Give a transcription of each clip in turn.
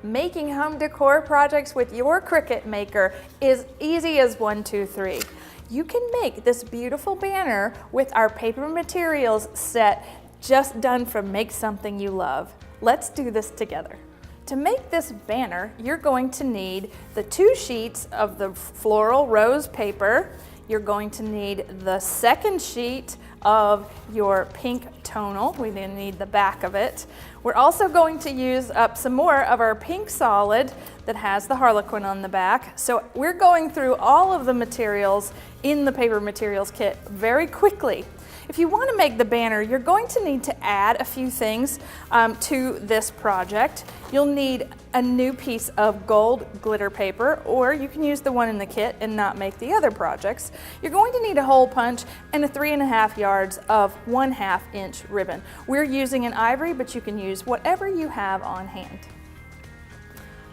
Making home decor projects with your Cricut maker is easy as 1, 2, 3. You can make this beautiful banner with our paper materials set just done from Make Something You Love. Let's do this together. To make this banner, you're going to need the 2 sheets of the floral rose paper. You're going to need the second sheet of your pink tonal. We then need the back of it. We're also going to use up some more of our pink solid that has the harlequin on the back. So we're going through all of the materials in the paper materials kit very quickly. If you want to make the banner, you're going to need to add a few things to this project. You'll need a new piece of gold glitter paper, or you can use the one in the kit and not make the other projects. You're going to need a hole punch and a 3.5 yards of 1/2 inch ribbon. We're using an ivory, but you can use whatever you have on hand.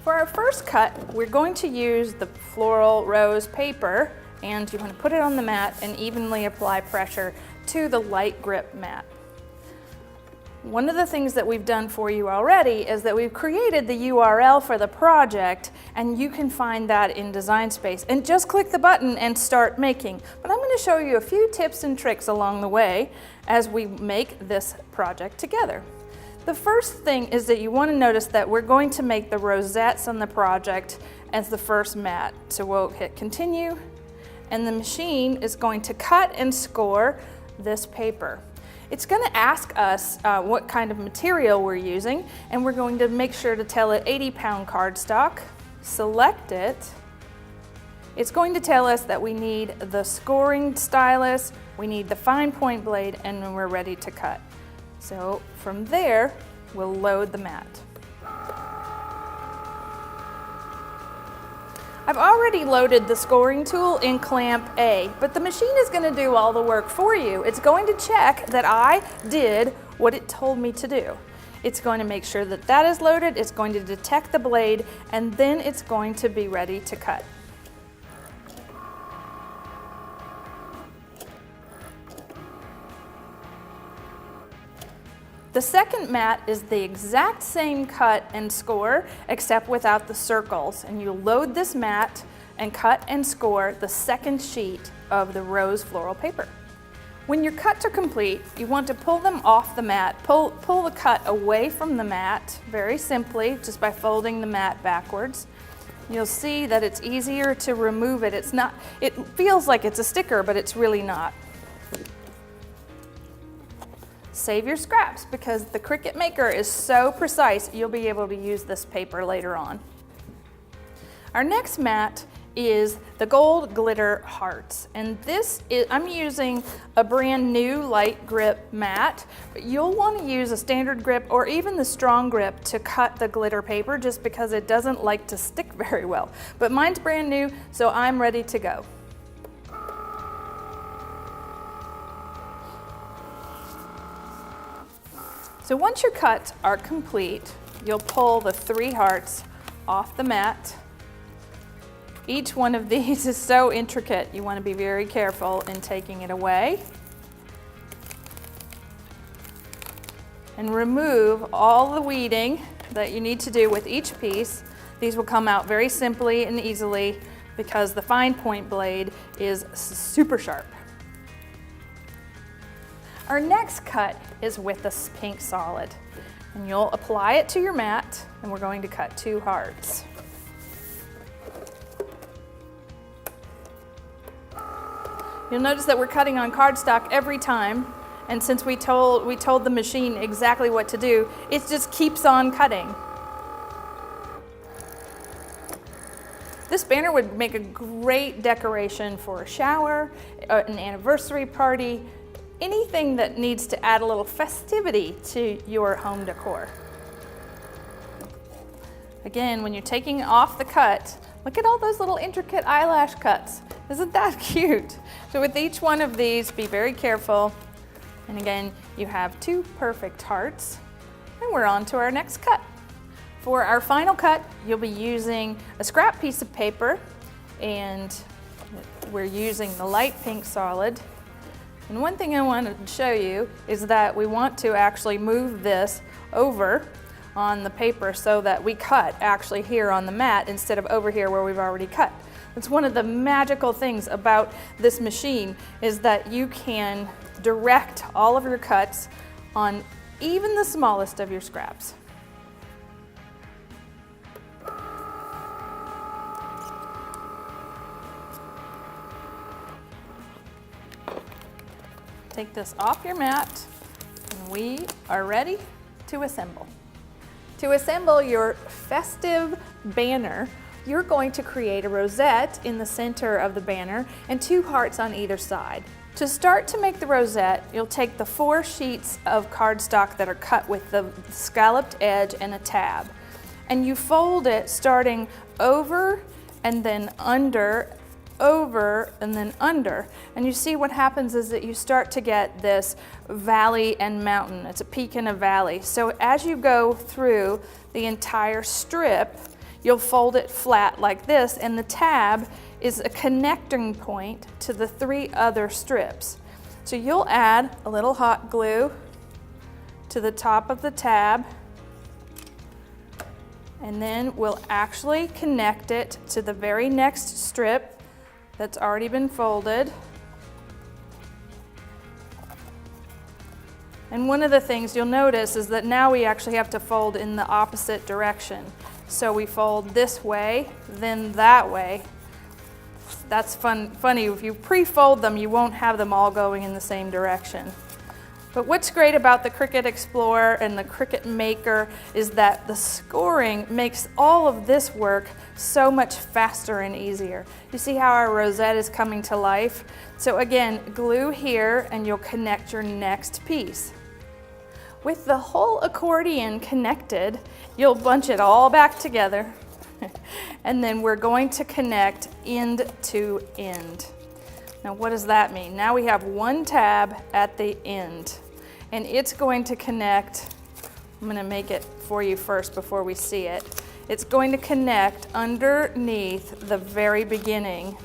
For our first cut, we're going to use the floral rose paper, and you want to put it on the mat and evenly apply pressure to the light grip mat. One of the things that we've done for you already is that we've created the URL for the project, and you can find that in Design Space and just click the button and start making. But I'm going to show you a few tips and tricks along the way as we make this project together. The first thing is that you want to notice that we're going to make the rosettes on the project as the first mat. So we'll hit continue, and the machine is going to cut and score this paper. It's going to ask us what kind of material we're using, and we're going to make sure to tell it 80-pound cardstock. Select it. It's going to tell us that we need the scoring stylus, we need the fine point blade, and then we're ready to cut. So from there, we'll load the mat. I've already loaded the scoring tool in clamp A, but the machine is going to do all the work for you. It's going to check that I did what it told me to do. It's going to make sure that that is loaded, it's going to detect the blade, and then it's going to be ready to cut. The second mat is the exact same cut and score, except without the circles. And you load this mat and cut and score the second sheet of the rose floral paper. When your cuts are complete, you want to pull them off the mat. Pull the cut away from the mat, very simply, just by folding the mat backwards. You'll see that it's easier to remove it. It feels like it's a sticker, but it's really not. Save your scraps, because the Cricut Maker is so precise, you'll be able to use this paper later on. Our next mat is the gold glitter hearts, and I'm using a brand new light grip mat, but you'll want to use a standard grip or even the strong grip to cut the glitter paper, just because it doesn't like to stick very well. But mine's brand new, so I'm ready to go. So once your cuts are complete, you'll pull the 3 hearts off the mat. Each one of these is so intricate, you want to be very careful in taking it away. And remove all the weeding that you need to do with each piece. These will come out very simply and easily because the fine point blade is super sharp. Our next cut is with this pink solid, and you'll apply it to your mat, and we're going to cut 2 hearts. You'll notice that we're cutting on cardstock every time, and since we told the machine exactly what to do, it just keeps on cutting. This banner would make a great decoration for a shower, an anniversary party, anything that needs to add a little festivity to your home decor. Again, when you're taking off the cut, look at all those little intricate eyelash cuts. Isn't that cute? So with each one of these, be very careful. And again, you have 2 perfect hearts, and we're on to our next cut. For our final cut, you'll be using a scrap piece of paper, and we're using the light pink solid. And one thing I wanted to show you is that we want to actually move this over on the paper so that we cut actually here on the mat instead of over here where we've already cut. It's one of the magical things about this machine is that you can direct all of your cuts on even the smallest of your scraps. Take this off your mat and we are ready to assemble. To assemble your festive banner, you're going to create a rosette in the center of the banner and 2 hearts on either side. To start to make the rosette, you'll take the 4 sheets of cardstock that are cut with the scalloped edge and a tab, and you fold it starting over and then under, over and then under, and you see what happens is that you start to get this valley and mountain. It's a peak and a valley. So as you go through the entire strip, you'll fold it flat like this, and the tab is a connecting point to the 3 other strips. So you'll add a little hot glue to the top of the tab, and then we'll actually connect it to the very next strip that's already been folded. And one of the things you'll notice is that now we actually have to fold in the opposite direction. So we fold this way, then that way. That's funny, if you pre-fold them, you won't have them all going in the same direction. But what's great about the Cricut Explorer and the Cricut Maker is that the scoring makes all of this work so much faster and easier. You see how our rosette is coming to life? So again, glue here and you'll connect your next piece. With the whole accordion connected, you'll bunch it all back together and then we're going to connect end to end. Now what does that mean? Now we have 1 tab at the end and it's going to connect, I'm going to make it for you first before we see it. It's going to connect underneath the very beginning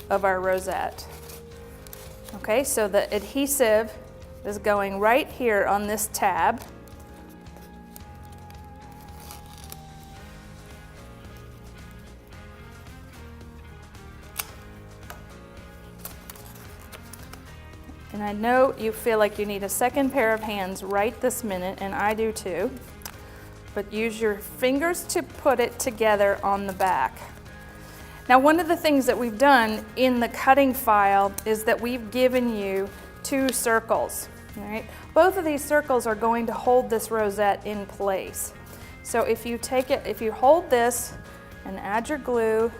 of our rosette. Okay, so the adhesive is going right here on this tab. And I know you feel like you need a second pair of hands right this minute, and I do too. But use your fingers to put it together on the back. Now, one of the things that we've done in the cutting file is that we've given you 2 circles. All right? Both of these circles are going to hold this rosette in place. So if you take it, if you hold this and add your glue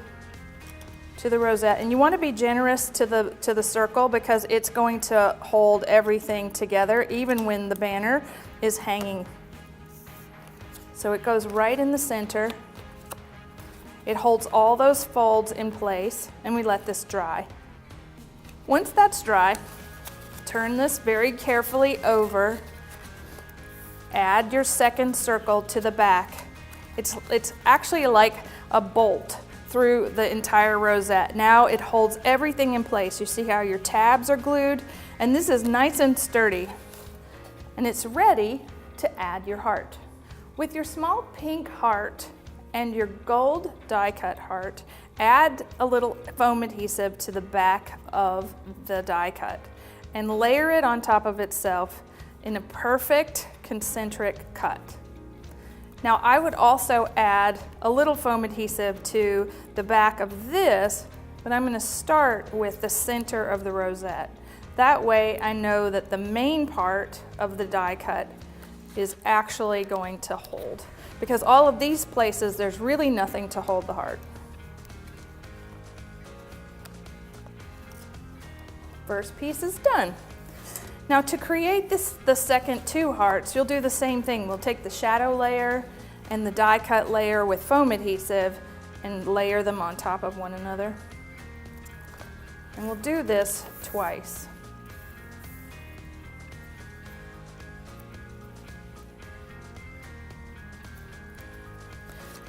to the rosette, and you want to be generous to the circle because it's going to hold everything together even when the banner is hanging. So it goes right in the center. It holds all those folds in place, and we let this dry. Once that's dry, turn this very carefully over. Add your second circle to the back. It's actually like a bolt through the entire rosette. Now it holds everything in place. You see how your tabs are glued, and this is nice and sturdy. And it's ready to add your heart. With your small pink heart and your gold die cut heart, add a little foam adhesive to the back of the die cut and layer it on top of itself in a perfect concentric cut. Now I would also add a little foam adhesive to the back of this, but I'm going to start with the center of the rosette. That way I know that the main part of the die cut is actually going to hold, because all of these places there's really nothing to hold the heart. First piece is done. Now to create the second 2 hearts, you'll do the same thing. We'll take the shadow layer and the die cut layer with foam adhesive and layer them on top of one another. And we'll do this twice.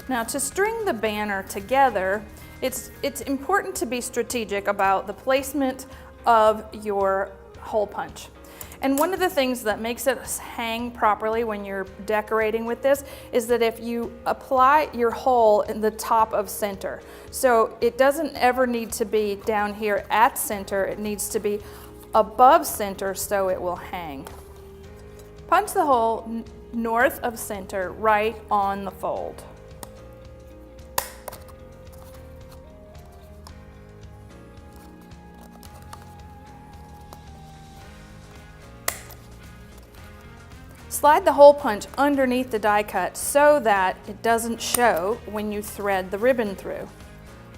Now to string the banner together, it's important to be strategic about the placement of your hole punch. And one of the things that makes it hang properly when you're decorating with this is that if you apply your hole in the top of center, so it doesn't ever need to be down here at center, it needs to be above center so it will hang. Punch the hole north of center right on the fold. Slide the hole punch underneath the die cut so that it doesn't show when you thread the ribbon through.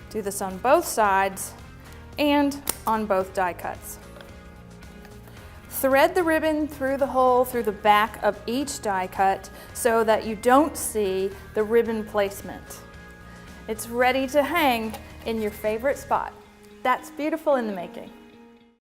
Do this on both sides and on both die cuts. Thread the ribbon through the hole through the back of each die cut so that you don't see the ribbon placement. It's ready to hang in your favorite spot. That's beautiful in the making.